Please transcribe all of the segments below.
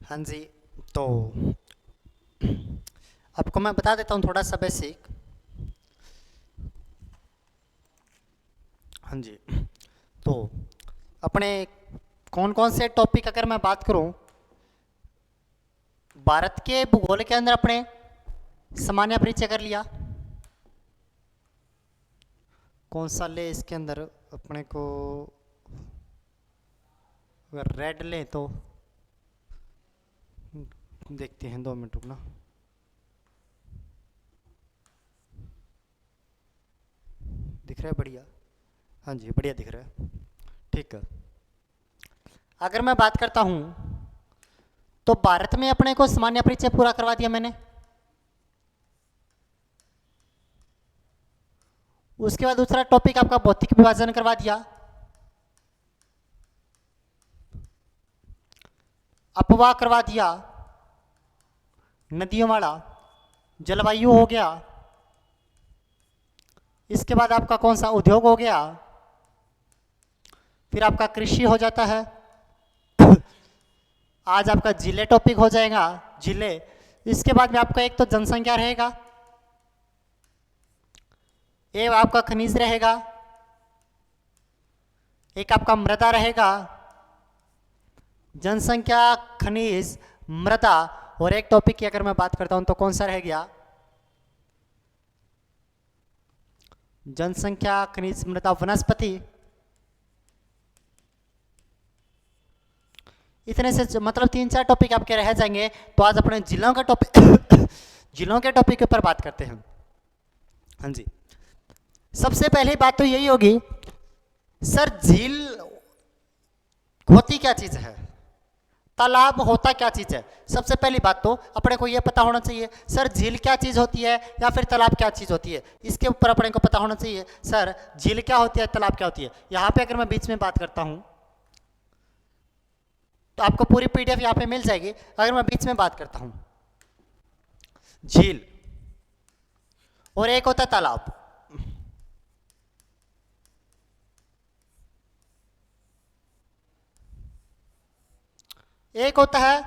हाँ जी। तो आपको मैं बता देता हूँ थोड़ा सा बेसिक। हाँ जी। तो अपने कौन कौन से टॉपिक अगर मैं बात करूँ, भारत के भूगोल के अंदर अपने सामान्य परिचय कर लिया। कौन सा ले इसके अंदर अपने को, अगर रेड ले तो देखते हैं, 2 मिनट रुकना। दिख रहा है बढ़िया? हाँ जी, बढ़िया दिख रहा है। ठीक है। अगर मैं बात करता हूँ तो भारत में अपने को सामान्य परिचय पूरा करवा दिया मैंने। उसके बाद दूसरा टॉपिक आपका भौतिक विभाजन करवा दिया। अपवाह करवा दिया, नदियों वाला। जलवायु हो गया। इसके बाद आपका कौन सा उद्योग हो गया। फिर आपका कृषि हो जाता है। आज आपका जिले टॉपिक हो जाएगा, जिले। इसके बाद में आपका एक तो जनसंख्या रहेगा, एक आपका खनिज रहेगा, एक आपका मृदा रहेगा। जनसंख्या, खनिज, मृदा। और एक टॉपिक की अगर मैं बात करता हूं तो कौन सा रह गया? जनसंख्या, खनिज, मृदा, वनस्पति। इतने से मतलब 3-4 टॉपिक आपके रह जाएंगे। तो आज अपने जिलों का टॉपिक जिलों के टॉपिक के ऊपर बात करते हैं। हाँ जी। सबसे पहली बात तो यही होगी, सर झील होती क्या चीज है, तालाब होता क्या चीज है। सबसे पहली बात तो अपने को यह पता होना चाहिए, सर झील क्या चीज होती है या फिर तालाब क्या चीज होती है। इसके ऊपर अपने को पता होना चाहिए, सर झील क्या होती है, तालाब क्या होती है। यहाँ पे अगर मैं बीच में बात करता हूँ तो आपको पूरी पीडीएफ यहाँ पे मिल जाएगी। अगर मैं बीच में बात करता हूँ, झील और एक होता है तालाब। एक होता है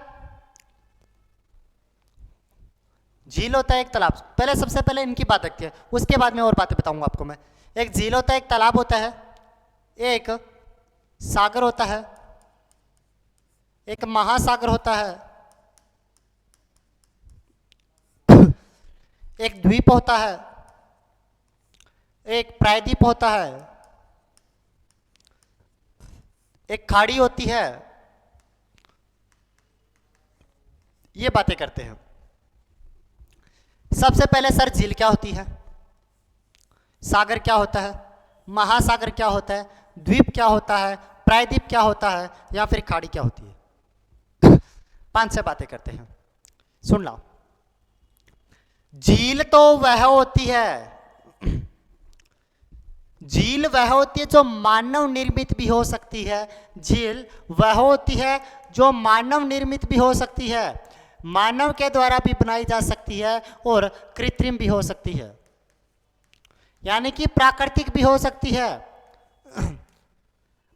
झील, होता है एक तालाब। पहले सबसे पहले इनकी बात रखती है, उसके बाद में और बातें बताऊंगा आपको मैं। एक झील होता है, एक तालाब होता है, एक सागर होता है, एक महासागर होता है, एक द्वीप होता है, एक प्रायद्वीप होता है, एक खाड़ी होती है। ये बातें करते हैं। सबसे पहले सर झील क्या होती है, सागर क्या होता है, महासागर क्या होता है, द्वीप क्या होता है, प्रायद्वीप क्या होता है, या फिर खाड़ी क्या होती है। 5-6 बातें करते हैं, सुन लो। झील तो वह होती है, झील वह होती है जो मानव निर्मित भी हो सकती है। झील वह होती है जो मानव निर्मित भी हो सकती है, मानव के द्वारा भी बनाई जा सकती है और कृत्रिम भी हो सकती है, यानी कि प्राकृतिक भी हो सकती है।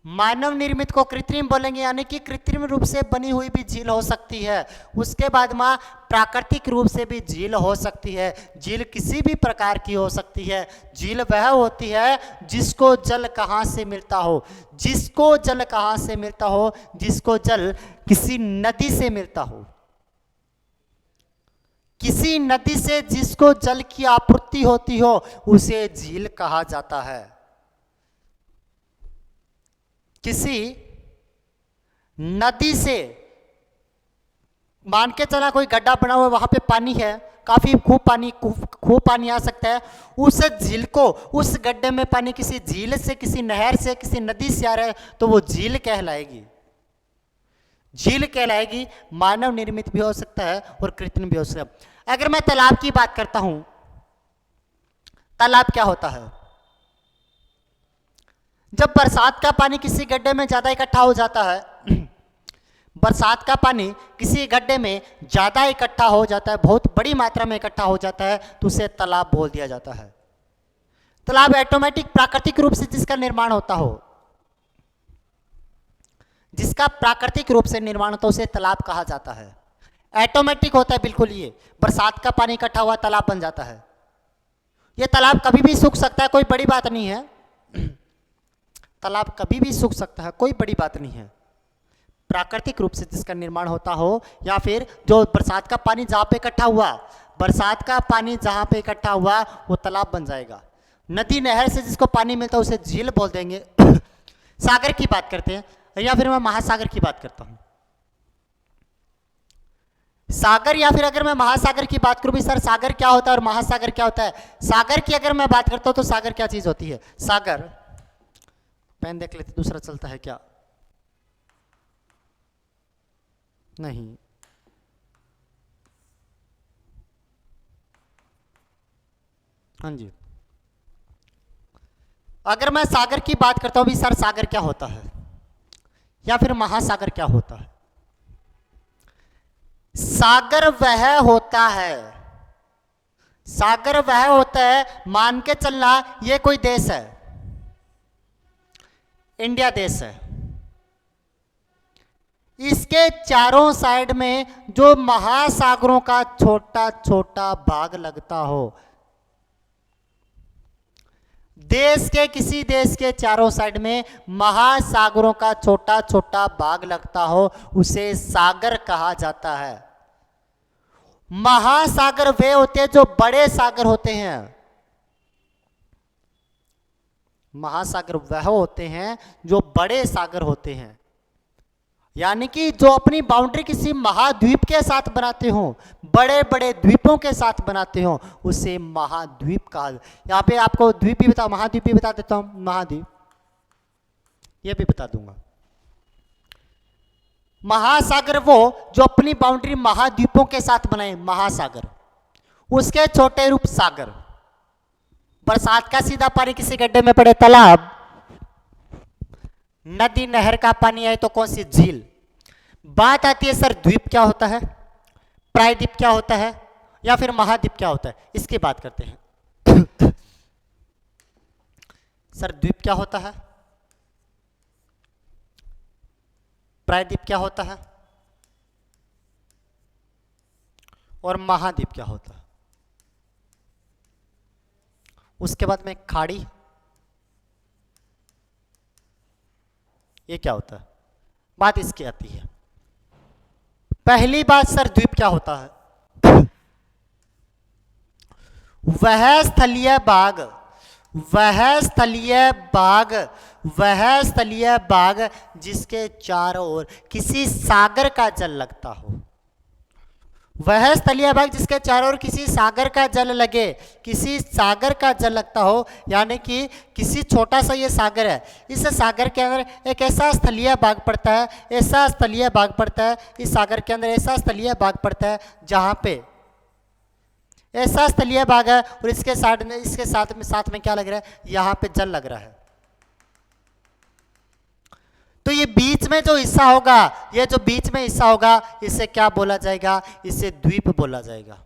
मानव निर्मित को कृत्रिम बोलेंगे, यानी कि कृत्रिम रूप से बनी हुई भी झील हो सकती है। उसके बाद में प्राकृतिक रूप से भी झील हो सकती है। झील किसी भी प्रकार की हो सकती है। झील वह होती है जिसको जल कहाँ से मिलता हो, जिसको जल कहाँ से मिलता हो, जिसको जल किसी नदी से मिलता हो। किसी नदी से जिसको जल की आपूर्ति होती हो उसे झील कहा जाता है। किसी नदी से, मान के चला कोई गड्ढा बना हुआ है, वहां पे पानी है, काफी खूब पानी आ सकता है। उस झील को, उस गड्ढे में पानी किसी झील से, किसी नहर से, किसी नदी से आ रहा है तो वो झील कहलाएगी। झील कहलाएगी। मानव निर्मित भी हो सकता है और कृत्रिम भी हो सकता है। अगर मैं तालाब की बात करता हूं, तालाब क्या होता है? जब बरसात का पानी किसी गड्ढे में ज्यादा इकट्ठा हो जाता है, बरसात का पानी किसी गड्ढे में ज्यादा इकट्ठा हो जाता है, बहुत बड़ी मात्रा में इकट्ठा हो जाता है, तो उसे तालाब बोल दिया जाता है। तालाब ऑटोमेटिक प्राकृतिक रूप से जिसका निर्माण होता हो, जिसका प्राकृतिक रूप से निर्माण होता है उसे तालाब कहा जाता है। ऑटोमेटिक होता है बिल्कुल, ये बरसात का पानी इकट्ठा हुआ तालाब बन जाता है। ये तालाब कभी भी सूख सकता है, कोई बड़ी बात नहीं है। तालाब कभी भी सूख सकता है, कोई बड़ी बात नहीं है। प्राकृतिक रूप से जिसका निर्माण होता हो, या फिर जो बरसात का पानी जहाँ पे इकट्ठा हुआ, बरसात का पानी जहाँ पे इकट्ठा हुआ वो तालाब बन जाएगा। नदी नहर से जिसको पानी मिलता है उसे झील बोल देंगे। सागर की बात करते हैं, या फिर मैं महासागर की बात करता हूँ। सागर, या फिर अगर मैं महासागर की बात करूं भी, सर सागर क्या होता है और महासागर क्या होता है। सागर की अगर मैं बात करता हूं तो सागर क्या चीज होती है। सागर, पेन देख लेते दूसरा चलता है क्या, नहीं। हाँ जी, अगर मैं सागर की बात करता हूं भी, सर सागर क्या होता है या फिर महासागर क्या होता है। सागर वह होता है, सागर वह होता है, मान के चलना ये कोई देश है, इंडिया देश है, इसके चारों साइड में जो महासागरों का छोटा छोटा भाग लगता हो, देश के किसी देश के चारों साइड में महासागरों का छोटा छोटा भाग लगता हो उसे सागर कहा जाता है। महासागर वे होते हैं जो बड़े सागर होते हैं, महासागर वह होते हैं जो बड़े सागर होते हैं, यानी कि जो अपनी बाउंड्री किसी महाद्वीप के साथ बनाते हो, बड़े बड़े द्वीपों के साथ बनाते हो, उसे महाद्वीप कहा। यहां पे आपको द्वीप भी बता, महाद्वीप भी बता देता हूं, महाद्वीप ये भी बता दूंगा। महासागर वो जो अपनी बाउंड्री महाद्वीपों के साथ बनाए, महासागर। उसके छोटे रूप सागर, बरसात का सीधा पानी किसी गड्ढे में पड़े तालाब, नदी नहर का पानी आए तो कौन सी झील। बात आती है सर द्वीप क्या होता है, प्रायद्वीप क्या होता है, या फिर महाद्वीप क्या होता है, इसकी बात करते हैं। सर द्वीप क्या होता है, प्रायद्वीप क्या होता है और महाद्वीप क्या होता है। उसके बाद में खाड़ी, ये क्या होता है, बात इसकी आती है। पहली बात सर द्वीप क्या होता है, वह स्थलीय भाग, वह स्थलीय भाग, वह स्थलीय भाग जिसके चारों ओर किसी सागर का जल लगता हो, वह स्थलीय भाग जिसके चारों ओर किसी सागर का जल लगे, किसी सागर का जल लगता हो, यानी कि किसी छोटा सा ये सागर है, इस सागर के अंदर एक ऐसा स्थलीय भाग पड़ता है, ऐसा स्थलीय भाग पड़ता है, इस सागर के अंदर ऐसा स्थलीय भाग पड़ता है जहां पे ऐसा स्थलीय भाग है और इसके साथ में क्या लग रहा है, यहां पे जल लग रहा है। तो ये बीच में जो हिस्सा होगा, ये जो बीच में हिस्सा होगा, इसे क्या बोला जाएगा, इसे द्वीप बोला जाएगा।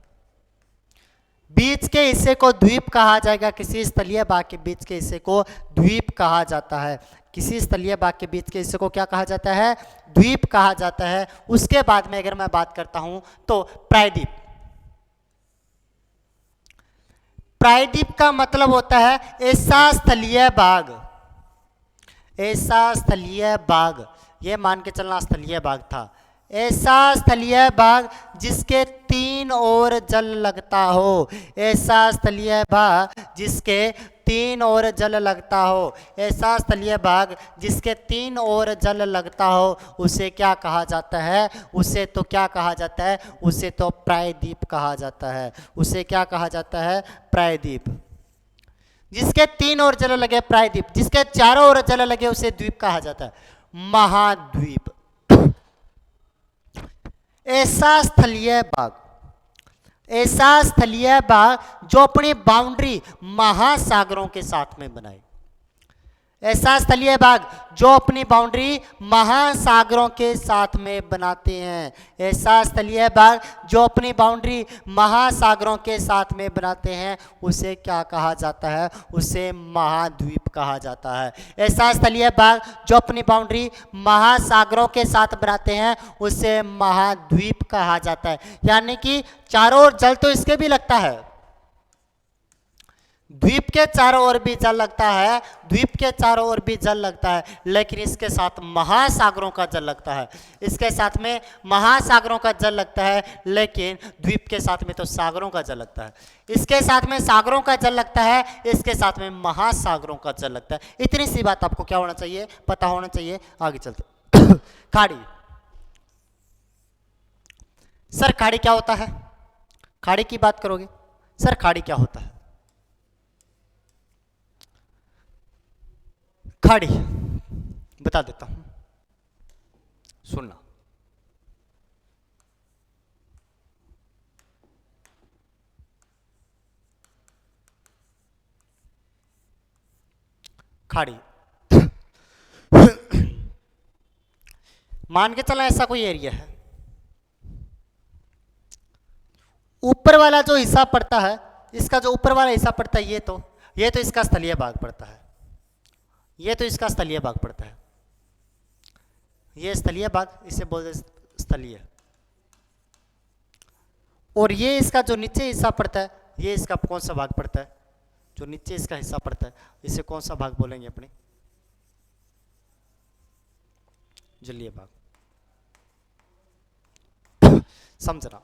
बीच के हिस्से को द्वीप कहा जाएगा, किसी स्थलीय भाग के बीच के हिस्से को द्वीप कहा जाता है, किसी स्थलीय भाग के बीच के हिस्से को क्या कहा जाता है, द्वीप कहा जाता है। उसके बाद में अगर मैं बात करता हूं तो प्रायद्वीप, प्रायद्वीप का मतलब होता है ऐसा स्थलीय भाग, ऐसा स्थलीय भाग, ये मान के चलना स्थलीय भाग था, ऐसा स्थलीय भाग जिसके तीन ओर जल लगता हो, ऐसा स्थलीय भाग जिसके तीन ओर जल लगता हो, ऐसा स्थलीय भाग जिसके तीन ओर जल लगता हो, उसे क्या कहा जाता है, उसे तो क्या कहा जाता है, उसे तो प्रायद्वीप कहा जाता है। उसे क्या कहा जाता है, प्रायद्वीप। जिसके तीन ओर जल लगे प्रायद्वीप, जिसके चारों ओर जल लगे उसे द्वीप कहा जाता है, महाद्वीप। ऐसा स्थलीय भाग, ऐसा स्थलीय भाग जो अपनी बाउंड्री महासागरों के साथ में बनाए, ऐसा स्थलीय भाग जो अपनी बाउंड्री महासागरों के साथ में बनाते हैं। ऐसा स्थलीय भाग जो अपनी बाउंड्री महासागरों के साथ में बनाते हैं उसे क्या कहा जाता है? उसे महाद्वीप कहा जाता है। ऐसा स्थलीय भाग जो अपनी बाउंड्री महासागरों के साथ बनाते हैं उसे महाद्वीप कहा जाता है। यानी कि चारों ओर जल तो इसके भी लगता है, द्वीप के चारों ओर भी जल लगता है, द्वीप के चारों ओर भी जल लगता है, लेकिन इसके साथ महासागरों का जल लगता है। इसके साथ में महासागरों का जल लगता है, लेकिन द्वीप के साथ में तो सागरों का जल लगता है। इसके साथ में सागरों का जल लगता है, इसके साथ में महासागरों का जल लगता है। इतनी सी बात आपको क्या होना चाहिए? पता होना चाहिए। आगे चलते। खाड़ी। सर खाड़ी क्या होता है? खाड़ी की बात करोगे? सर खाड़ी क्या होता है? खाड़ी बता देता हूं, सुनना। खाड़ी मान के चला ऐसा कोई एरिया है, ऊपर वाला जो हिस्सा पड़ता है, इसका जो ऊपर वाला हिस्सा पड़ता है, ये तो इसका स्थलीय भाग पड़ता है, ये तो इसका स्थलीय भाग पड़ता है, ये स्थलीय भाग, इसे बोलते स्थलीय। और ये इसका जो नीचे हिस्सा पड़ता है, ये इसका कौन सा भाग पड़ता है? जो नीचे इसका हिस्सा पड़ता है, इसे कौन सा भाग बोलेंगे अपने? जलीय भाग। समझना।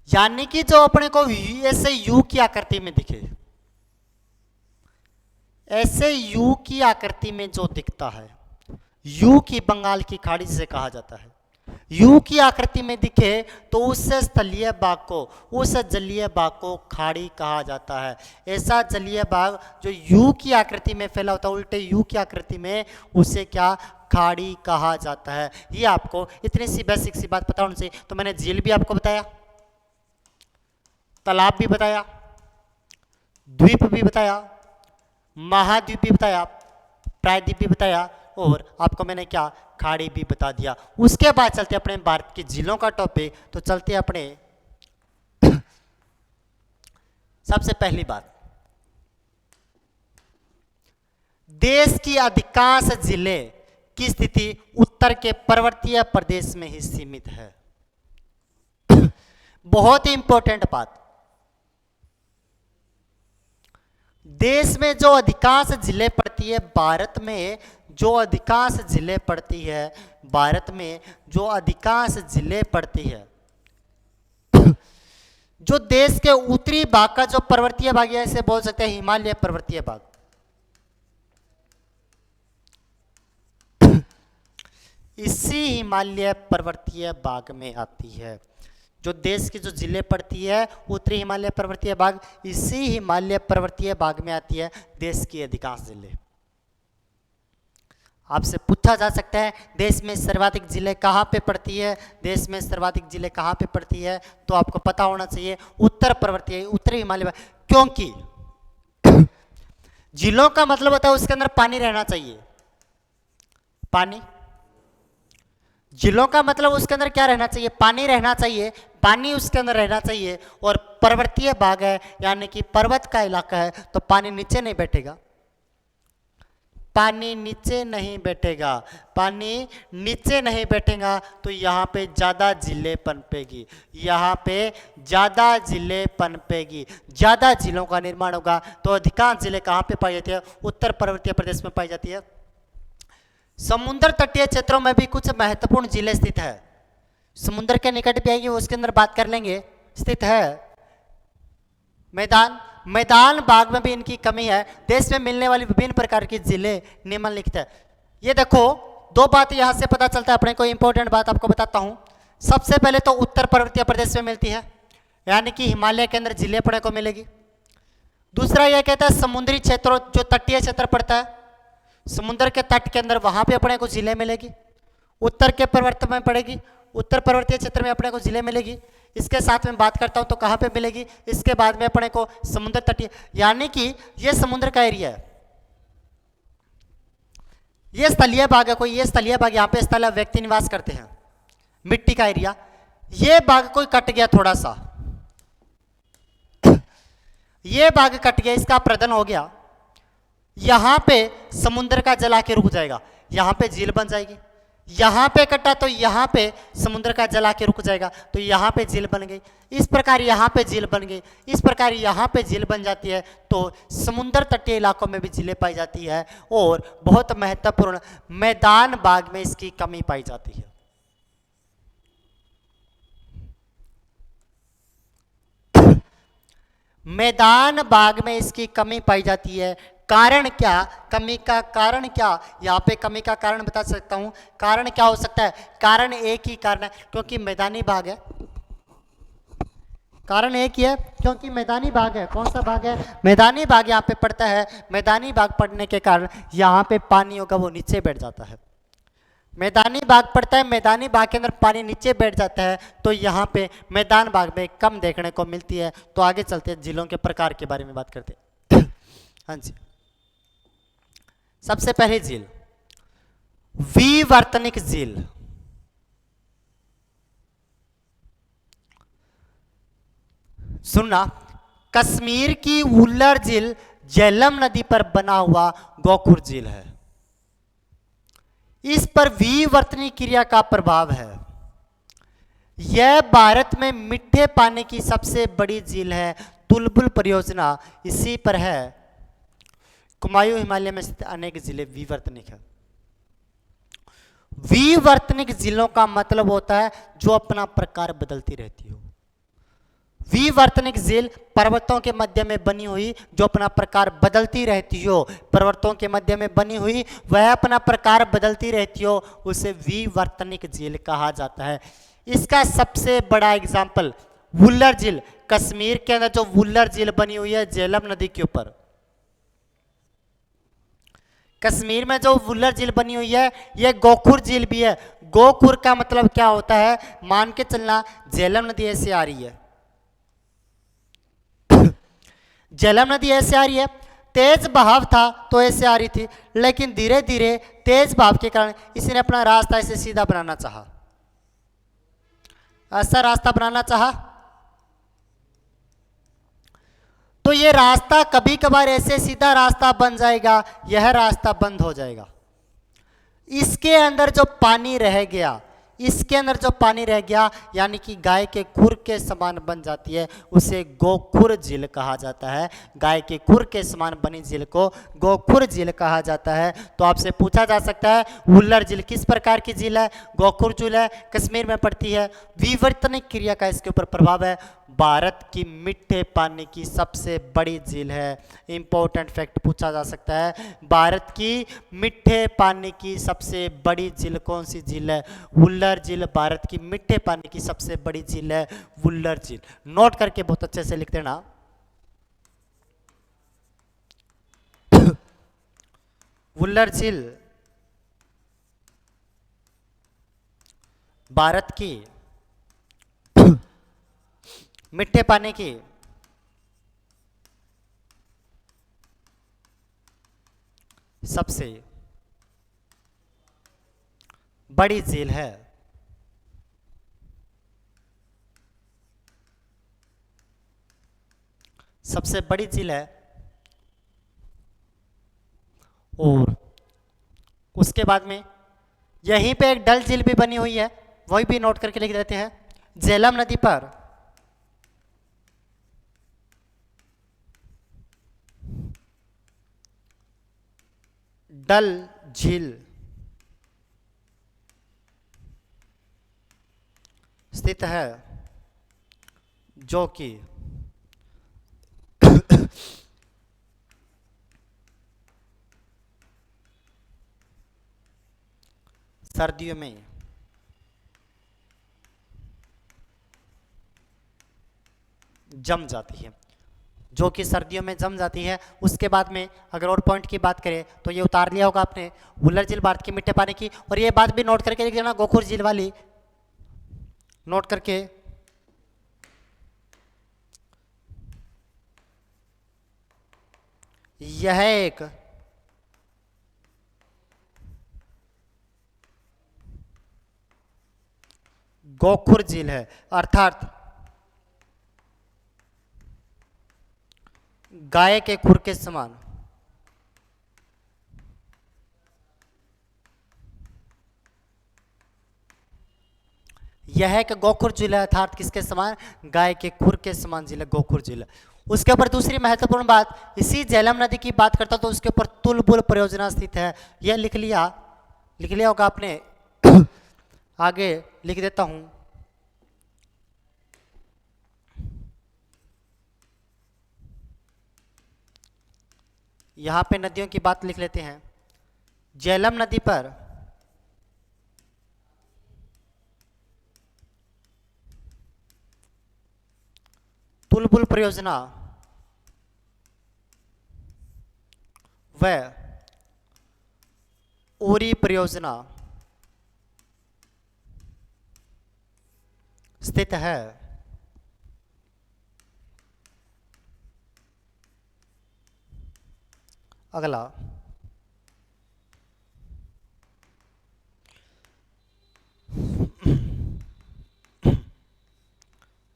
यानी कि जो अपने को ऐसे यू की आकृति में दिखे, ऐसे यू की आकृति में जो दिखता है, यू की बंगाल की खाड़ी से कहा जाता है। यू की आकृति में दिखे तो उस स्थलीय भाग को, उस जलीय भाग को खाड़ी कहा जाता है। ऐसा जलीय भाग जो यू की आकृति में फैला होता है, उल्टे यू की आकृति में, उसे क्या खाड़ी कहा जाता है। ये आपको इतनी सी बेसिक सी बात पता होनी चाहिए। तो मैंने झील भी आपको बताया, तालाब भी बताया, द्वीप भी बताया, महाद्वीप भी बताया, प्रायद्वीप भी बताया, और आपको मैंने क्या खाड़ी भी बता दिया। उसके बाद चलते अपने भारत की झीलों का टॉपिक। तो चलते अपने सबसे पहली बात, देश की अधिकांश झीलें की स्थिति उत्तर के पर्वतीय प्रदेश में ही सीमित है। बहुत ही इंपॉर्टेंट बात, देश में जो अधिकांश झीलें पड़ती है, भारत में जो अधिकांश झीलें पड़ती है, भारत में जो अधिकांश झीलें पड़ती है, जो देश के उत्तरी भाग का जो पर्वतीय भाग है, इसे बोल सकते हैं हिमालय पर्वतीय भाग। इसी हिमालय पर्वतीय भाग में आती है। जो देश की जो जिले पड़ती है, उत्तरी हिमालय पर्वतीय भाग, इसी हिमालय पर्वतीय भाग में आती है देश की अधिकांश जिले। आपसे पूछा जा सकता है देश में सर्वाधिक जिले कहाँ पे पड़ती है, देश में सर्वाधिक जिले कहाँ पे पड़ती है, तो आपको पता होना चाहिए उत्तर पर्वतीय, उत्तरी हिमालय। क्योंकि जिलों का मतलब होता है उसके अंदर पानी रहना चाहिए। पानी, जिलों का मतलब उसके अंदर क्या रहना चाहिए? पानी रहना चाहिए, पानी उसके अंदर रहना चाहिए। और पर्वतीय भाग है, यानी कि पर्वत का इलाका है, तो पानी नीचे नहीं बैठेगा, पानी नीचे नहीं बैठेगा, पानी नीचे नहीं बैठेगा, तो यहाँ पे ज़्यादा झीलें पनपेगी, यहाँ पे ज़्यादा झीलें पनपेगी, ज़्यादा झीलों का निर्माण होगा। तो अधिकांश झीलें कहाँ पे पाई जाती है? उत्तर पर्वतीय प्रदेश में पाई जाती है। समुद्र तटीय क्षेत्रों में भी कुछ महत्वपूर्ण झीलें स्थित है, समुद्र के निकट भी आएगी, उसके अंदर बात कर लेंगे, स्थित है। मैदान भाग में भी इनकी कमी है। देश में मिलने वाली विभिन्न प्रकार की झीलें निम्नलिखित है। ये देखो, दो बात यहां से पता चलता है अपने को, इंपॉर्टेंट बात आपको बताता हूं। सबसे पहले तो उत्तर पर्वतीय प्रदेश में मिलती है, यानी कि हिमालय के अंदर झीलें अपने को मिलेगी। दूसरा यह कहता है समुद्री क्षेत्रों, जो तटीय क्षेत्र पड़ता है, समुद्र के तट के अंदर, वहां पे अपने को झीलें मिलेगी। उत्तर के पर्वत में पड़ेगी, उत्तर पर्वतीय क्षेत्र में अपने को झीलें मिलेगी। इसके साथ में बात करता हूं तो कहां पे मिलेगी, इसके बाद में अपने को समुद्र तटीय, यानी कि ये समुद्र का एरिया है, ये स्थलीय भाग है, कोई ये स्थलीय भाग, यहां पे स्थलीय व्यक्ति निवास करते हैं, मिट्टी का एरिया, ये भाग कोई कट गया थोड़ा सा, ये भाग कट गया, इसका प्रदन हो गया, यहां पे समुद्र का जल आके रुक जाएगा, यहां पे झील बन जाएगी, यहां पे कटा तो यहां पे समुद्र का जल आके रुक जाएगा, तो यहां पे झील बन गई, इस प्रकार यहां पे झील बन गई, इस प्रकार यहां पे झील बन जाती है, तो समुद्र तटीय इलाकों में भी झीलें पाई जाती है, और बहुत महत्वपूर्ण मैदान भाग में इसकी कमी पाई जाती है। मैदान भाग में इसकी कमी पाई जाती है, कारण क्या, कमी का कारण क्या, यहाँ पे कमी का कारण बता सकता हूं, कारण क्या हो सकता है, कारण एक ही कारण है, क्योंकि मैदानी भाग है, कारण एक ही है क्योंकि मैदानी भाग है, कौन सा भाग है, मैदानी भाग यहाँ पे पड़ता है, मैदानी भाग पड़ने के कारण यहाँ पे पानी होगा वो नीचे बैठ जाता है, मैदानी भाग पड़ता है, मैदानी भाग के अंदर पानी नीचे बैठ जाता है, तो यहाँ पे मैदान भाग में कम देखने को मिलती है। तो आगे चलते हैं, झीलों के प्रकार के बारे में बात करते हैं। हाँ जी, सबसे पहले झील, विवर्तनिक झील, सुनना, कश्मीर की वुल्लर झील झेलम नदी पर बना हुआ गोखुर झील है, इस पर विवर्तनिक क्रिया का प्रभाव है, यह भारत में मीठे पानी की सबसे बड़ी झील है, तुलबुल परियोजना इसी पर है, कुमायूं हिमालय में स्थित अनेक झीलें विवर्तनिक है। विवर्तनिक झीलों का मतलब होता है जो अपना प्रकार बदलती रहती हो, विवर्तनिक झील पर्वतों के मध्य में बनी हुई जो अपना प्रकार बदलती रहती हो, पर्वतों के मध्य में बनी हुई वह अपना प्रकार बदलती रहती हो, उसे विवर्तनिक झील कहा जाता है। इसका सबसे बड़ा एग्जाम्पल वुल्लर झील, कश्मीर के अंदर जो वुल्लर झील बनी हुई है झेलम नदी के ऊपर, कश्मीर में जो वुल्लर झील बनी हुई है यह गोखुर झील भी है। गोखुर का मतलब क्या होता है, मान के चलना झेलम नदी ऐसे आ रही है, झेलम नदी ऐसे आ रही है, तेज बहाव था तो ऐसे आ रही थी, लेकिन धीरे धीरे तेज बहाव के कारण इसने अपना रास्ता ऐसे सीधा बनाना चाहा, ऐसा रास्ता बनाना चाहा, तो ये रास्ता कभी कभार ऐसे सीधा रास्ता बन जाएगा, यह रास्ता बंद हो जाएगा, इसके अंदर जो पानी रह गया, इसके अंदर जो पानी रह गया यानी कि गाय के खुर के समान बन जाती है, उसे गोखुर झील कहा जाता है। गाय के खुर के समान बनी झील को गोखुर झील कहा जाता है। तो आपसे पूछा जा सकता है वुल्लर झील किस प्रकार की झील है, गोखुर झील है, कश्मीर में पड़ती है, विवर्तनिक क्रिया का इसके ऊपर प्रभाव है, भारत की मीठे पानी की सबसे बड़ी झील है। इंपॉर्टेंट फैक्ट पूछा जा सकता है, भारत की मीठे पानी की सबसे बड़ी झील कौन सी झील है, वुल्लर झील भारत की मीठे पानी की सबसे बड़ी झील है, वुल्लर झील। नोट करके बहुत अच्छे से लिख देना। वुल्लर झील भारत की मीठे पानी की सबसे बड़ी झील है। सबसे बड़ी झील है और उसके बाद में यहीं पे एक डल झील भी बनी हुई है, वही भी नोट करके लिख देते हैं। झेलम नदी पर डल झील स्थित है, जो कि सर्दियों में जम जाती है, जो कि सर्दियों में जम जाती है। उसके बाद में अगर और पॉइंट की बात करें तो ये उतार लिया होगा आपने, वुल्लर झील भारत की मीठे पानी की, और ये बात भी नोट करके लिख देना गोखुर झील वाली, नोट करके यह एक गोखुर झील है, अर्थात गाय के खुर के समान। यह एक गोखुर झील है, अर्थात किसके समान? गाय के खुर के समान झील है, गोखुर झील। उसके ऊपर दूसरी महत्वपूर्ण बात, इसी झेलम नदी की बात करता हूं तो उसके ऊपर तुलबुल परियोजना स्थित है। यह लिख लिया होगा आपने। आगे लिख देता हूं। यहां पे नदियों की बात लिख लेते हैं। झेलम नदी पर तुलबुल परियोजना व उरी परियोजना स्थित है। अगला,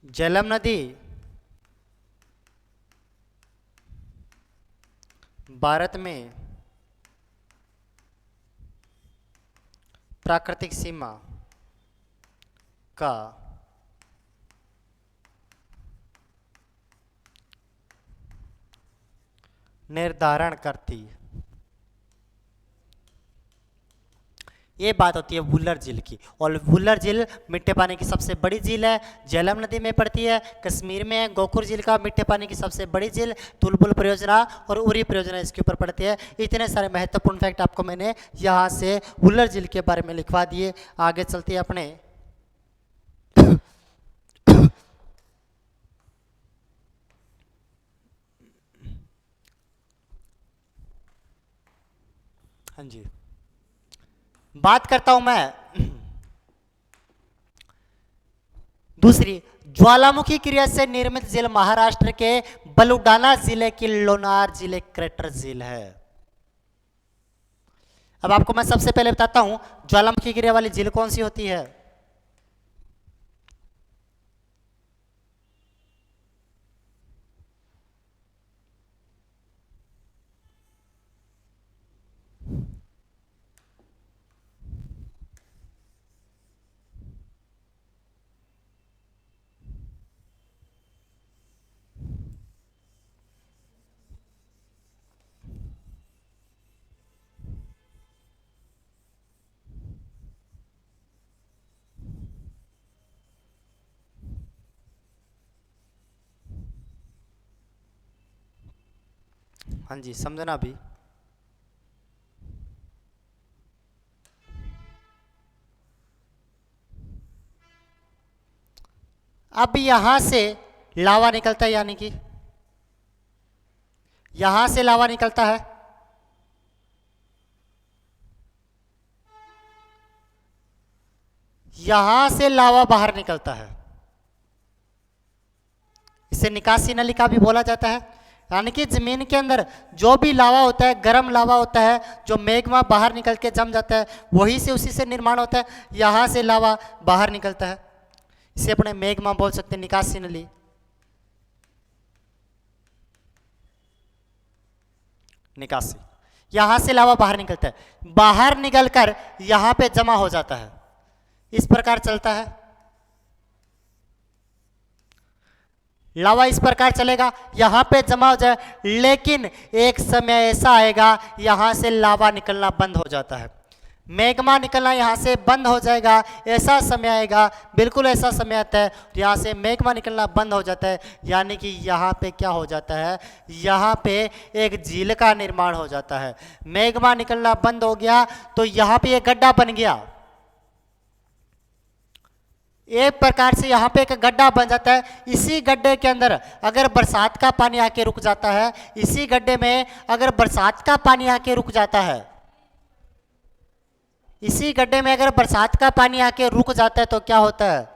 झेलम नदी भारत में प्राकृतिक सीमा का निर्धारण करती। ये बात होती है वुलर झील की, और वुलर झील मीठे पानी की सबसे बड़ी झील है, झेलम नदी में पड़ती है, कश्मीर में गोखुर झील का मीठे पानी की सबसे बड़ी झील, तुलबुल परियोजना और उरी परियोजना इसके ऊपर पड़ती है। इतने सारे महत्वपूर्ण फैक्ट आपको मैंने यहाँ से वुलर झील के बारे में लिखवा दिए। आगे चलते हैं अपने हाँ जी, बात करता हूं मैं दूसरी, ज्वालामुखी क्रिया से निर्मित झील महाराष्ट्र के बलुडाना जिले की लोनार झील एक क्रेटर झील है। अब आपको मैं सबसे पहले बताता हूं ज्वालामुखी क्रिया वाली झील कौन सी होती है। हाँ जी, समझना अभी। अब यहां से लावा निकलता है, यानी कि यहां से लावा निकलता है, यहां से लावा बाहर निकलता है। इसे निकासी नली का भी बोला जाता है। यानी कि जमीन के अंदर जो भी लावा होता है, गर्म लावा होता है, जो मैग्मा बाहर निकल के जम जाता है, वही से उसी से निर्माण होता है। यहां से लावा बाहर निकलता है, इसे अपने मैग्मा बोल सकते हैं, निकासी नली। निकासी, यहां से लावा बाहर निकलता है, बाहर निकलकर यहां पे जमा हो जाता है, इस प्रकार चलता है। लावा इस प्रकार चलेगा, यहां पे जमा हो जाए, लेकिन एक समय ऐसा आएगा यहां से लावा निकलना बंद हो जाता है, मैग्मा निकलना यहां से बंद हो जाएगा। ऐसा समय आएगा, बिल्कुल ऐसा समय आता है यहां से मैग्मा निकलना बंद हो जाता है। यानी कि यहां पे क्या हो जाता है, यहां पे एक झील का निर्माण हो जाता है। मैग्मा निकलना बंद हो गया तो यहां पे एक गड्ढा बन गया, एक प्रकार से यहां पे एक गड्ढा बन जाता है। इसी गड्ढे के अंदर अगर बरसात का पानी आके रुक जाता है, इसी गड्ढे में अगर बरसात का पानी आके रुक जाता है, इसी गड्ढे में अगर बरसात का पानी आके रुक जाता है तो क्या होता है,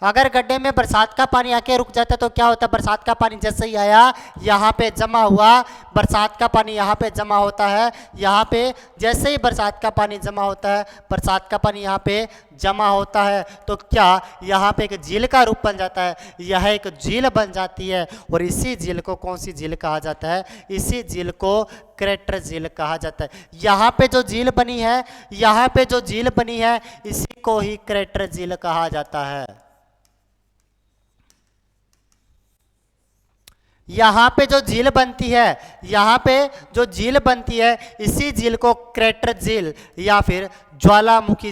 अगर गड्ढे में बरसात का पानी आके रुक जाता है तो क्या होता है, बरसात का पानी जैसे ही आया यहाँ पे जमा हुआ, बरसात का पानी यहाँ पे जमा होता है, यहाँ पे जैसे ही बरसात का पानी जमा होता है, बरसात का पानी यहाँ पे जमा होता है तो क्या यहाँ पे एक झील का रूप बन जाता है, यह एक झील बन जाती है। और इसी झील को कौन सी झील कहा जाता है, इसी झील को क्रेटर झील कहा जाता है। यहाँ पे जो झील बनी है, यहाँ पे जो झील बनी है, इसी को ही क्रेटर झील कहा जाता है। यहाँ पे जो झील बनती है, यहाँ पे जो झील बनती है, इसी झील को क्रेटर झील या फिर ज्वालामुखी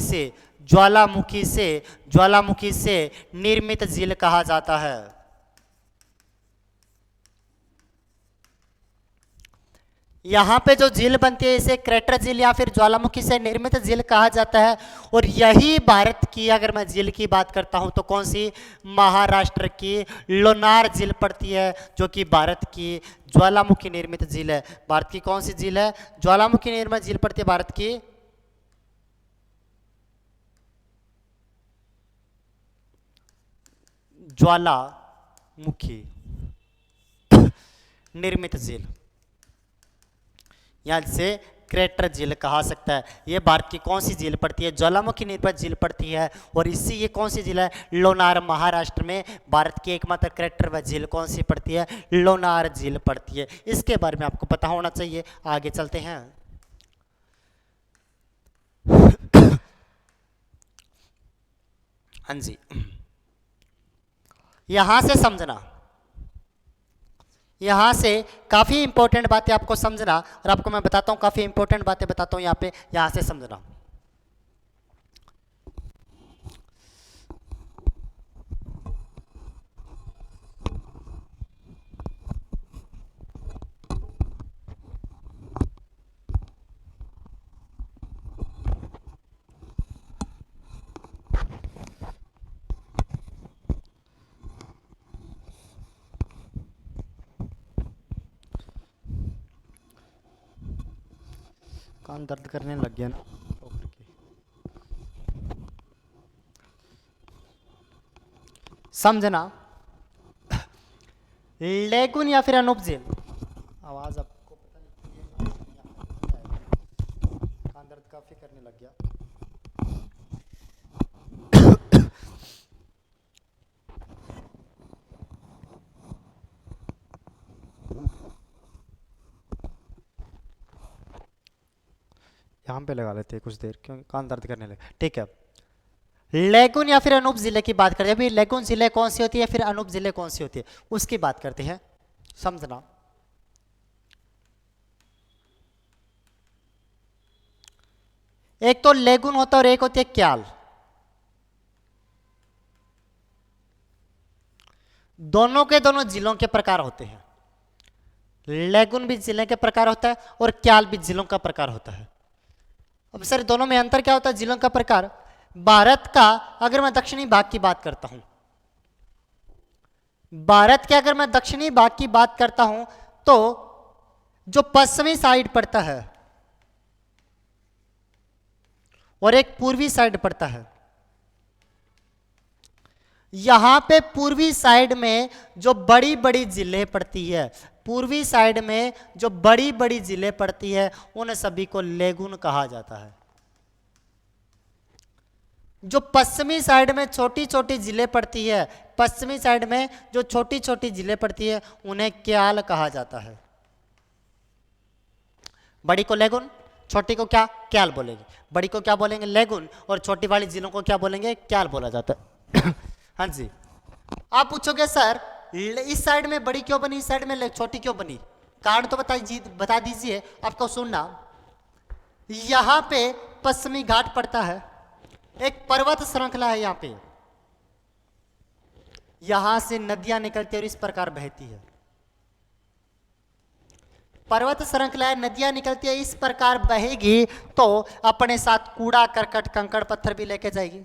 से निर्मित झील कहा जाता है। यहाँ पे जो झील बनती है इसे क्रेटर झील या फिर ज्वालामुखी से निर्मित झील कहा जाता है। और यही भारत की, अगर मैं झील की बात करता हूँ तो कौन सी, महाराष्ट्र की लोनार झील पड़ती है, जो कि भारत की ज्वालामुखी निर्मित झील है। भारत की कौन सी झील है, ज्वालामुखी निर्मित झील पड़ती है भारत की। ज्वालामुखी निर्मित झील, यहाँ से क्रेटर झील कहा सकता है। ये भारत की कौन सी झील पड़ती है, ज्वालामुखी निर्मित झील पड़ती है। और इससे ये कौन सी झील है, लोनार, महाराष्ट्र में भारत की एकमात्र क्रेटर व झील कौन सी पड़ती है, लोनार झील पड़ती है। इसके बारे में आपको पता होना चाहिए। आगे चलते हैं। हाँ जी, यहां से समझना, यहाँ से काफ़ी इंपॉर्टेंट बातें आपको समझना, और आपको मैं बताता हूँ काफ़ी इंपॉर्टेंट बातें बताता हूँ यहाँ पे, यहाँ से समझना। कान दर्द करने लग गया ना। समझना, लेगुन या फिर अनुपजेल, आवाज आपको पता नहीं, कान दर्द काफी करने लग गया। यहाँ पे लगा लेते हैं कुछ देर, क्योंकि कान दर्द करने लगे। ठीक है, लेगुन या फिर अनूप जिले की बात करते हैं। अभी लेगुन जिले कौन सी होती है, फिर अनूप जिले कौन सी होती है, उसकी बात करते हैं। समझना, एक तो लेगुन होता है और एक होती है क्याल। दोनों के दोनों जिलों के प्रकार होते हैं। लेगुन भी जिले के प्रकार होता है और क्याल भी जिलों का प्रकार होता है। अब सर दोनों में अंतर क्या होता है, जिलों का प्रकार। भारत का अगर मैं दक्षिणी भाग की बात करता हूं, भारत के अगर मैं दक्षिणी भाग की बात करता हूं तो जो पश्चिमी साइड पड़ता है और एक पूर्वी साइड पड़ता है, यहां पे पूर्वी साइड में जो बड़ी बड़ी जिले पड़ती है, पूर्वी साइड में जो बड़ी बड़ी जिले पड़ती है, उन सभी को लेगुन कहा जाता है। जो पश्चिमी साइड में छोटी छोटी जिले पड़ती है, पश्चिमी साइड में जो छोटी छोटी जिले पड़ती है, उन्हें क्याल कहा जाता है। बड़ी को लेगुन, छोटी को क्या, क्याल बोलेंगे। बड़ी को क्या बोलेंगे, लेगुन, और छोटी वाली जिलों को क्या बोलेंगे, क्याल बोला जाता है। हाँ जी, आप पूछोगे सर इस साइड में बड़ी क्यों बनी, इस साइड में छोटी क्यों बनी, कारण तो बता दीजिए। आपको सुनना, यहां पे पश्चिमी घाट पड़ता है, एक पर्वत श्रृंखला है यहाँ पे, यहां से नदियां निकलती है और इस प्रकार बहती है। पर्वत श्रृंखला है, नदियां निकलती है, इस प्रकार बहेगी तो अपने साथ कूड़ा करकट कंकड़ पत्थर भी लेके जाएगी,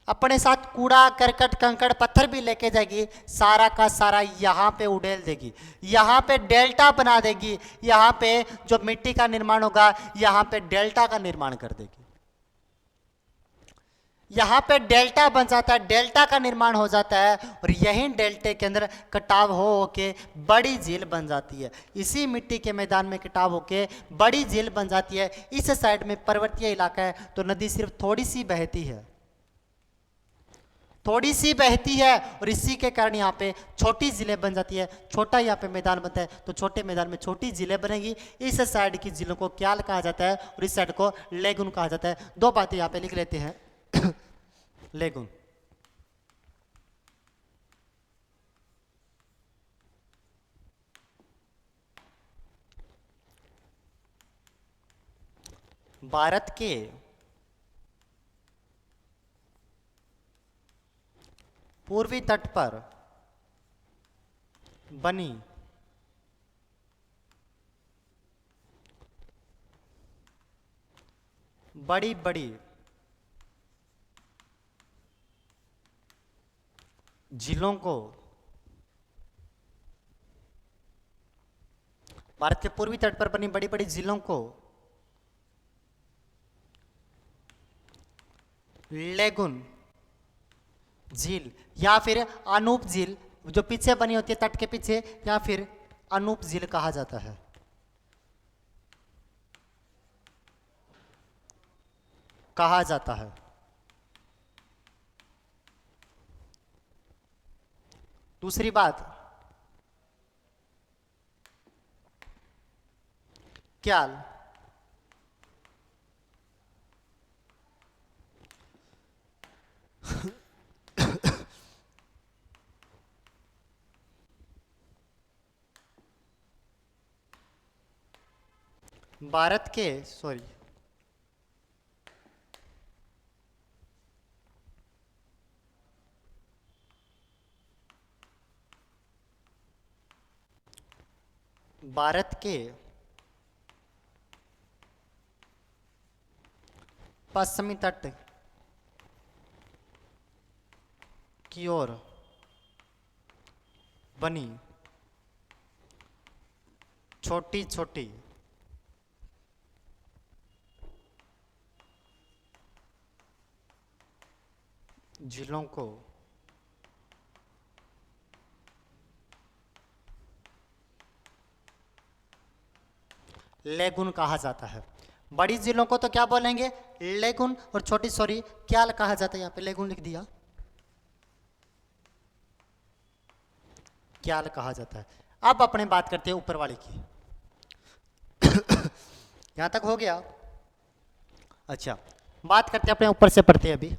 अपने साथ कूड़ा करकट कंकड़ पत्थर भी लेके जाएगी, सारा का सारा यहाँ पे उड़ेल देगी, यहाँ पे डेल्टा बना देगी, यहाँ पे जो मिट्टी का निर्माण होगा यहाँ पे डेल्टा का निर्माण कर देगी। यहाँ पे डेल्टा बन जाता है, डेल्टा का निर्माण हो जाता है और यही डेल्टे के अंदर कटाव हो के बड़ी झील बन जाती है। इसी मिट्टी के मैदान में कटाव होके बड़ी झील बन जाती है। इस साइड में पर्वतीय इलाका है तो नदी सिर्फ थोड़ी सी बहती है, थोड़ी सी बहती है और इसी के कारण यहाँ पे छोटी झीलें बन जाती है। छोटा यहाँ पे मैदान बनता है तो छोटे मैदान में छोटी झीलें बनेगी। इस साइड की झीलों को क्याल कहा जाता है और इस साइड को लेगुन कहा जाता है। दो बातें यहाँ पे लिख लेते हैं। लेगुन, भारत के पूर्वी तट पर बनी बड़ी बड़ी झीलों को, भारत के पूर्वी तट पर बनी बड़ी बड़ी झीलों को लेगुन झील या फिर अनूप झील, जो पीछे बनी होती है तट के पीछे, या फिर अनूप झील कहा जाता है। कहा जाता है। दूसरी बात, क्याल, भारत के सॉरी भारत के पश्चिमी तट की ओर बनी छोटी छोटी झीलों को लेगुन कहा जाता है। बड़ी झीलों को तो क्या बोलेंगे, लेगुन, और छोटी सॉरी क्याल कहा जाता है। यहाँ पे लेगुन लिख दिया, क्याल कहा जाता है। अब अपने बात करते हैं ऊपर वाले की। यहां तक हो गया। अच्छा, बात करते हैं अपने ऊपर से पढ़ते हैं अभी।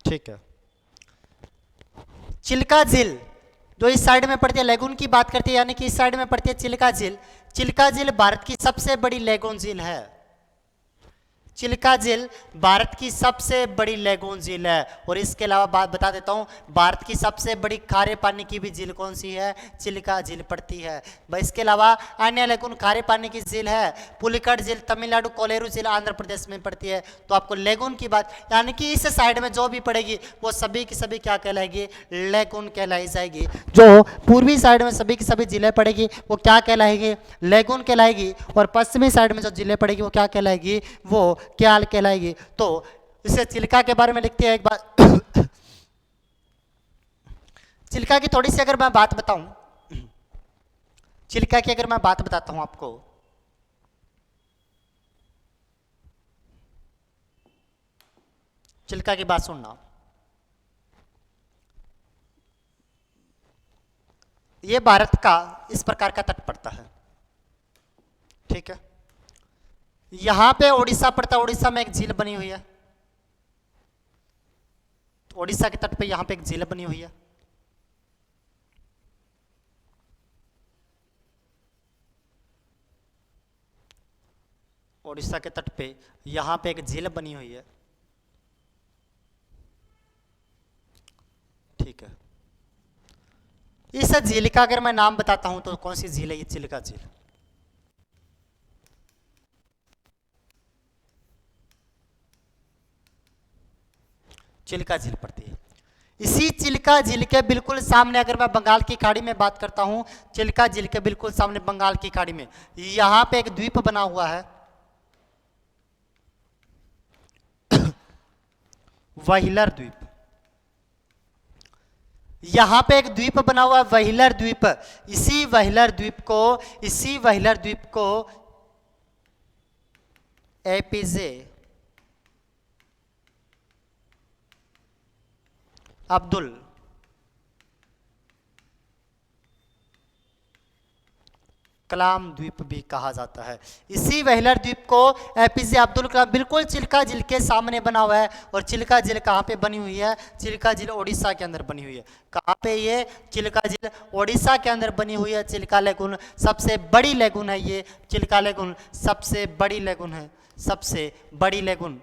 ठीक है, चिल्का झील जो इस साइड में पड़ती है, लेगुन की बात करते हैं, यानी कि इस साइड में पड़ती है चिल्का झील। चिल्का झील भारत की सबसे बड़ी लेगून झील है। चिल्का झील भारत की सबसे बड़ी लेगून झील है। और इसके अलावा बात बता देता हूं, भारत की सबसे बड़ी खारे पानी की भी झील कौन सी है, चिल्का झील पड़ती है। इसके अलावा अन्य लेगून खारे पानी की झील है, पुलिकट झील तमिलनाडु, कोलेरू झील आंध्र प्रदेश में पड़ती है। तो आपको लेगून की बात, यानी कि इस साइड में जो भी पड़ेगी वो सभी की सभी क्या कहलाएगी, लेगून कहलाई जाएगी। जो पूर्वी साइड में सभी की सभी झीलें पड़ेगी वो क्या कहलाएगी, लेगून कहलाएगी। और पश्चिमी साइड में जो झीलें पड़ेगी वो क्या कहलाएगी, वो क्याल कहलाएगी। तो इसे चिल्का के बारे में लिखते हैं एक बार। चिल्का की थोड़ी सी अगर मैं बात बताऊं, चिल्का की अगर मैं बात बताता हूं आपको, चिल्का की बात सुनना। ये भारत का इस प्रकार का तट पड़ता है, ठीक है। यहां पे उड़ीसा पड़ता है, उड़ीसा में एक झील बनी हुई है। तो उड़ीसा के तट पे यहां पे एक झील बनी हुई है। उड़ीसा के तट पे यहां पे एक झील बनी हुई है, ठीक है। इस झील का अगर मैं नाम बताता हूं तो कौन सी झील है, ये चिल्का झील। चिल्का झील पड़ती है। इसी चिल्का झील के बिल्कुल सामने अगर मैं बंगाल की खाड़ी में बात करता हूं, चिल्का झील के बिल्कुल सामने बंगाल की खाड़ी में यहां पे एक द्वीप बना हुआ है। व्हीलर द्वीप। यहां पे एक द्वीप बना हुआ है व्हीलर द्वीप। इसी व्हीलर द्वीप को एपीजे अब्दुल कलाम द्वीप भी कहा जाता है। इसी व्हीलर द्वीप को एपीजे अब्दुल कलाम, बिल्कुल चिल्का झील के सामने बना हुआ है। और चिल्का झील कहाँ पे बनी हुई है? चिल्का झील ओडिशा के अंदर बनी हुई है। कहाँ पे? ये चिल्का झील ओडिशा के अंदर बनी हुई है। चिल्का लेगुन सबसे बड़ी लेगुन है। ये चिल्का लेगुन सबसे बड़ी लेगुन है, सबसे बड़ी लेगुन।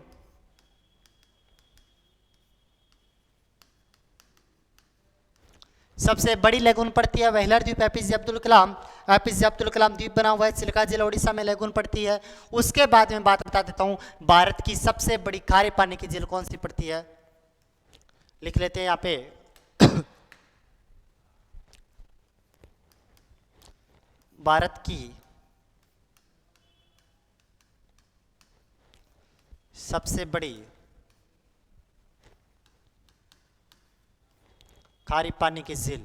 सबसे बड़ी लेगुन पड़ती है व्हीलर द्वीप, एपीजे अब्दुल कलाम। एपीजे अब्दुल कलाम द्वीप बना हुआ है, चिल्का झील ओडिशा में लेगुन पड़ती है। उसके बाद में बात बता देता हूं, भारत की सबसे बड़ी खारे पानी की झील कौन सी पड़ती है? लिख लेते हैं यहां पे। भारत की सबसे बड़ी खारी पानी की झील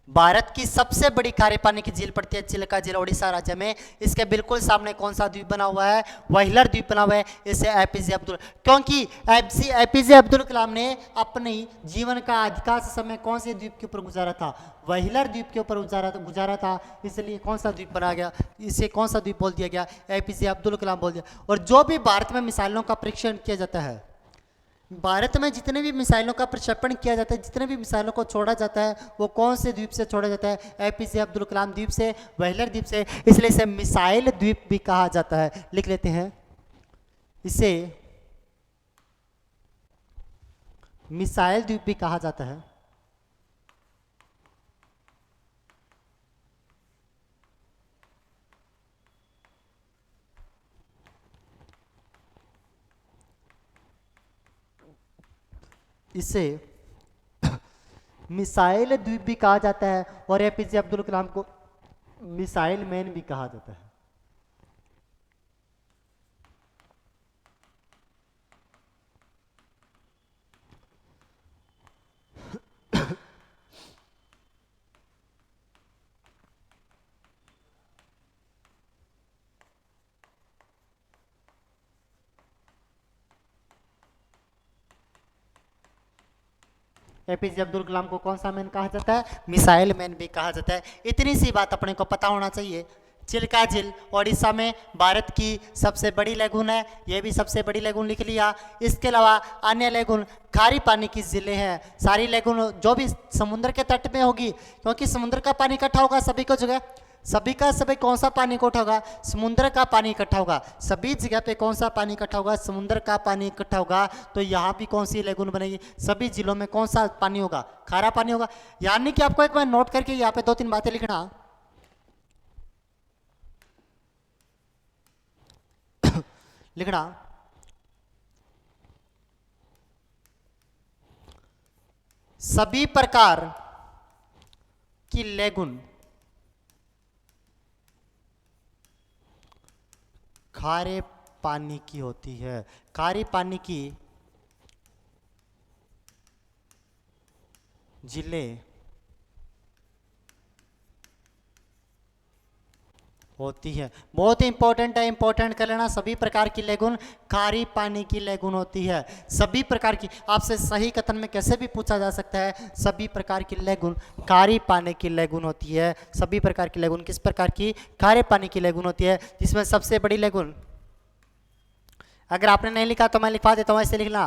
भारत की सबसे बड़ी खारे पानी की झील पड़ती है चिल्का झील ओडिशा राज्य में। इसके बिल्कुल सामने कौन सा द्वीप बना हुआ है? व्हीलर द्वीप बना हुआ है। इसे एपीजे अब्दुल, क्योंकि एपीजे अब्दुल कलाम ने अपने जीवन का अधिकांश समय कौन से द्वीप के ऊपर गुजारा था? व्हीलर द्वीप के ऊपर गुजारा था। इसलिए कौन सा द्वीप बना गया? इसे कौन सा द्वीप बोल दिया गया? एपीजे अब्दुल कलाम बोल दिया। और जो भी भारत में मिसाइलों का परीक्षण किया जाता है, भारत में जितने भी मिसाइलों का प्रक्षेपण किया जाता है, जितने भी मिसाइलों को छोड़ा जाता है, वो कौन से द्वीप से छोड़ा जाता है? एपीजे अब्दुल कलाम द्वीप से, व्हीलर द्वीप से। इसलिए इसे मिसाइल द्वीप भी कहा जाता है। लिख लेते हैं, इसे मिसाइल द्वीप भी कहा जाता है। इसे मिसाइल द्वीप भी कहा जाता है और एपीजे अब्दुल कलाम को मिसाइल मैन भी कहा जाता है। एपीजे अब्दुल कलाम को कौन सा मैन कहा जाता है? मिसाइल मैन भी कहा जाता है। इतनी सी बात अपने को पता होना चाहिए। चिल्का झील ओडिशा में भारत की सबसे बड़ी लेगुन है, ये भी सबसे बड़ी लेगुन लिख लिया। इसके अलावा अन्य लेगुन खारी पानी की झीलें हैं। सारी लेगुन जो भी समुद्र के तट में होगी, क्योंकि समुद्र का पानी इकट्ठा होगा सभी को जगह, सभी का सभी कौन सा पानी इकट्ठा होगा? समुद्र का पानी इकट्ठा होगा। सभी जगह पे कौन सा पानी इकट्ठा होगा? समुद्र का पानी इकट्ठा होगा। तो यहाँ भी कौन सी लेगुन बनेगी? सभी जिलों में कौन सा पानी होगा? खारा पानी होगा। यानी कि आपको एक बार नोट करके यहाँ पे 2-3 बातें लिखना। लिखना, सभी प्रकार की लेगुन खारे पानी की होती है। खारे पानी की झीलें होती है। बहुत ही इंपॉर्टेंट है, इंपॉर्टेंट कर लेना। सभी प्रकार की लेगुन खारी पानी की लेगुन होती है। सभी प्रकार की, आपसे सही कथन में कैसे भी पूछा जा सकता है, सभी प्रकार की लेगुन खारी पानी की लेगुन होती है। सभी प्रकार की लेगुन किस प्रकार की? खारे पानी की लेगुन होती है, जिसमें सबसे बड़ी लेगुन, अगर आपने नहीं लिखा तो मैं लिखवा देता हूं, ऐसे लिखना।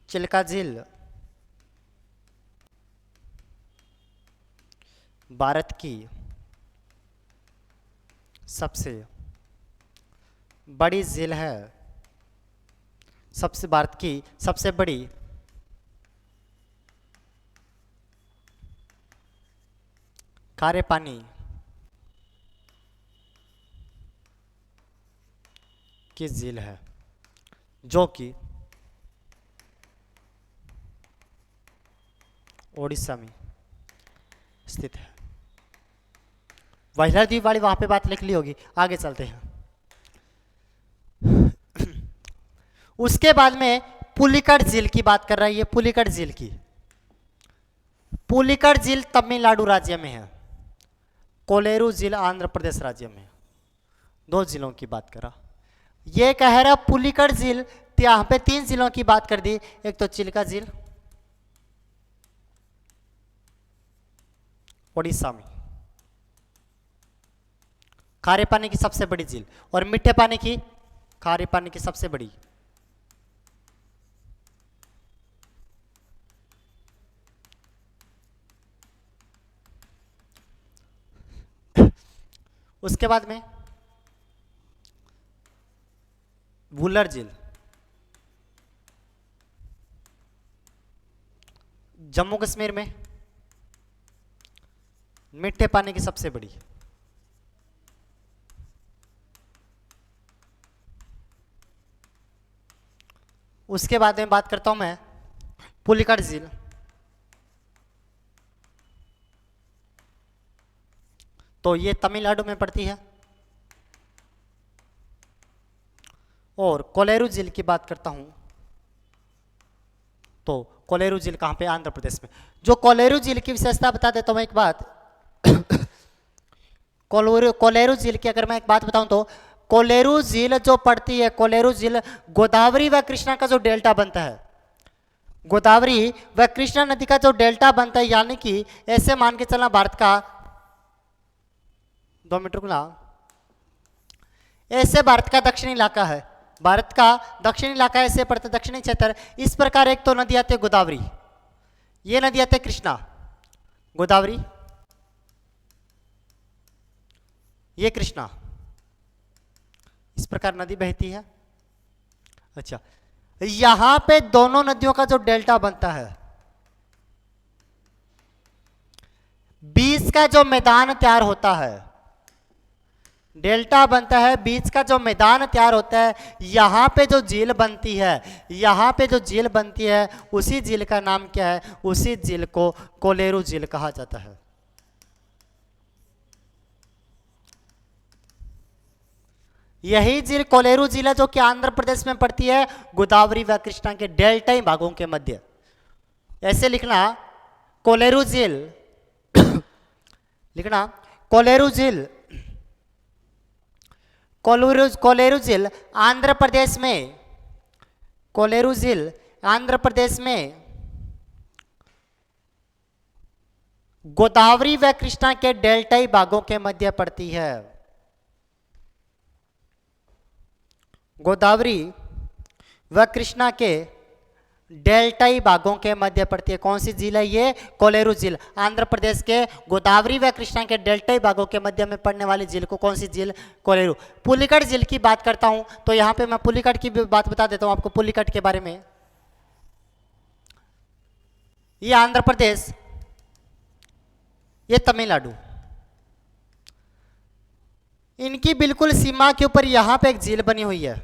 चिल्का झील भारत की सबसे बड़ी झील है, सबसे भारत की सबसे बड़ी खारे पानी की झील है, जो कि ओडिशा में स्थित है। व्हाइलर द्वीप वाली वहां पे बात लिख ली होगी। आगे चलते हैं। उसके बाद में पुलिकट झील की बात कर रही है। पुलिकट झील की, पुलिकट झील तमिलनाडु राज्य में है, कोलेरू झील आंध्र प्रदेश राज्य में। दो जिलों की बात करा। ये कह रहा पुलिकट झील, तो यहां पे 3 जिलों की बात कर दी। एक तो चिल्का झील उड़ीसा में, खारे पानी की सबसे बड़ी झील, और मीठे पानी की, खारे पानी की सबसे बड़ी। उसके बाद में वुलर झील, जम्मू कश्मीर में, मीठे पानी की सबसे बड़ी। उसके बाद में बात करता हूं मैं पुलिकट झील। तो ये तमिलनाडु में पड़ती है। और कोलेरू झील की बात करता हूं, तो कोलेरू झील कहां पे? आंध्र प्रदेश में। जो कोलेरू झील की विशेषता बता देता हूं मैं एक बात। कोलेरू झील की अगर मैं एक बात बताऊं तो कोलेरू झील जो पड़ती है, कोलेरू झील गोदावरी व कृष्णा का जो डेल्टा बनता है, गोदावरी व कृष्णा नदी का जो डेल्टा बनता है, यानी कि ऐसे मान के चलना भारत का 2 मीटर गुना, ऐसे भारत का दक्षिणी इलाका है, भारत का दक्षिणी इलाका ऐसे पड़ता है, दक्षिणी क्षेत्र। इस प्रकार एक तो नदी आती है गोदावरी, ये नदी आती है कृष्णा, गोदावरी, ये कृष्णा, इस प्रकार नदी बहती है। अच्छा, यहां पे दोनों नदियों का जो डेल्टा बनता है, बीच का जो मैदान तैयार होता है, डेल्टा बनता है, बीच का जो मैदान तैयार होता है, यहां पे जो झील बनती है, यहां पे जो झील बनती है, उसी झील का नाम क्या है? उसी झील को कोलेरू झील कहा जाता है। यही झील कोलेरू झील है जो कि आंध्र प्रदेश में पड़ती है, गोदावरी व कृष्णा के डेल्टाई भागों के मध्य। ऐसे लिखना कोलेरू झील, लिखना कोलेरू झील, कोलेरू झील आंध्र प्रदेश में, कोलेरू झील आंध्र प्रदेश में गोदावरी व कृष्णा के डेल्टाई भागों के मध्य पड़ती है। गोदावरी व कृष्णा के डेल्टाई भागों के मध्य पड़ती है। कौन सी झील है ये? कोलेरू झील। आंध्र प्रदेश के गोदावरी व कृष्णा के डेल्टाई भागों के मध्य में पड़ने वाली झील को कौन सी झील? कोलेरू। पुलिकट झील की बात करता हूं तो यहां पे मैं पुलिकट की भी बात बता देता हूं आपको, पुलिकट के बारे में। ये आंध्र प्रदेश, ये तमिलनाडु, इनकी बिल्कुल सीमा के ऊपर यहां पे एक झील बनी हुई है।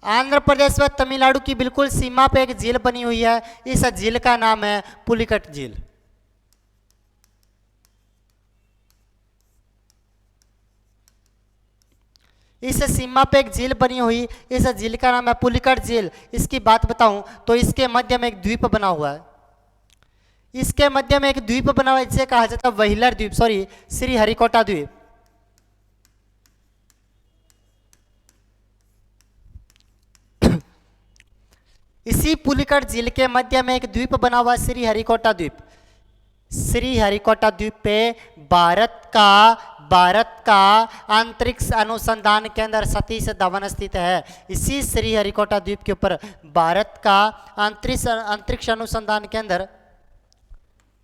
आंध्र प्रदेश व तमिलनाडु की बिल्कुल सीमा पे एक झील बनी हुई है। इस झील का नाम है पुलिकट झील। इस सीमा पे एक झील बनी हुई, इस झील का नाम है पुलिकट झील। इसकी बात बताऊं तो इसके मध्य में एक द्वीप बना हुआ है। इसके मध्य में एक द्वीप बना हुआ है, इसे कहा जाता है व्हीलर द्वीप, सॉरी श्री हरिकोटा द्वीप। इसी पुलिकट झील के मध्य में एक द्वीप बना हुआ श्री हरिकोटा द्वीप। श्री हरिकोटा द्वीप पे भारत का अंतरिक्ष अनुसंधान केंद्र सतीश धवन स्थित है। इसी श्री हरिकोटा द्वीप के ऊपर भारत का अंतरिक्ष अनुसंधान केंद्र,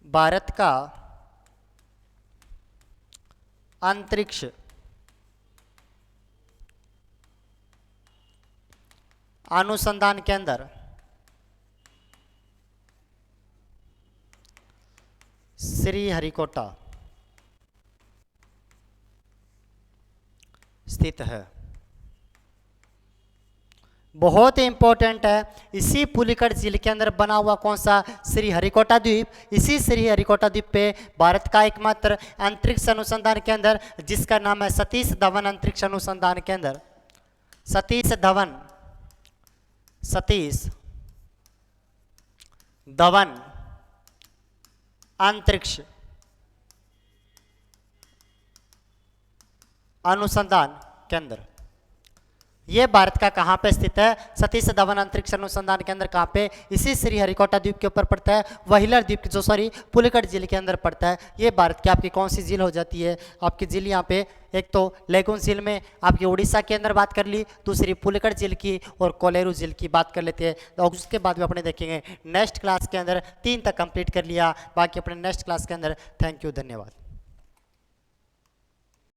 भारत का अंतरिक्ष अनुसंधान केंद्र श्री हरिकोटा स्थित है। बहुत ही इंपॉर्टेंट है। इसी पुलिकट झील के अंदर बना हुआ कौन सा? श्रीहरिकोटा द्वीप। इसी श्रीहरिकोटा द्वीप पे भारत का एकमात्र अंतरिक्ष अनुसंधान केंद्र, जिसका नाम है सतीश धवन अंतरिक्ष अनुसंधान केंद्र। सतीश धवन अंतरिक्ष अनुसंधान केंद्र। ये भारत का कहाँ पे स्थित है? सतीश धवन अंतरिक्ष अनुसंधान केंद्र कहाँ पे? इसी श्रीहरिकोटा द्वीप के ऊपर पड़ता है, व्हीलर द्वीप जो पुलिकट झील के अंदर पड़ता है। ये भारत की आपकी कौन सी झील हो जाती है? आपकी झील यहाँ पे एक तो लेगुन झील में आपकी उड़ीसा के अंदर बात कर ली, दूसरी पुलिकट झील की और कोलेरू झील की बात कर लेते हैं। तो उसके बाद में अपने देखेंगे नेक्स्ट क्लास के अंदर 3 तक कंप्लीट कर लिया, बाकी अपने नेक्स्ट क्लास के अंदर। थैंक यू, धन्यवाद।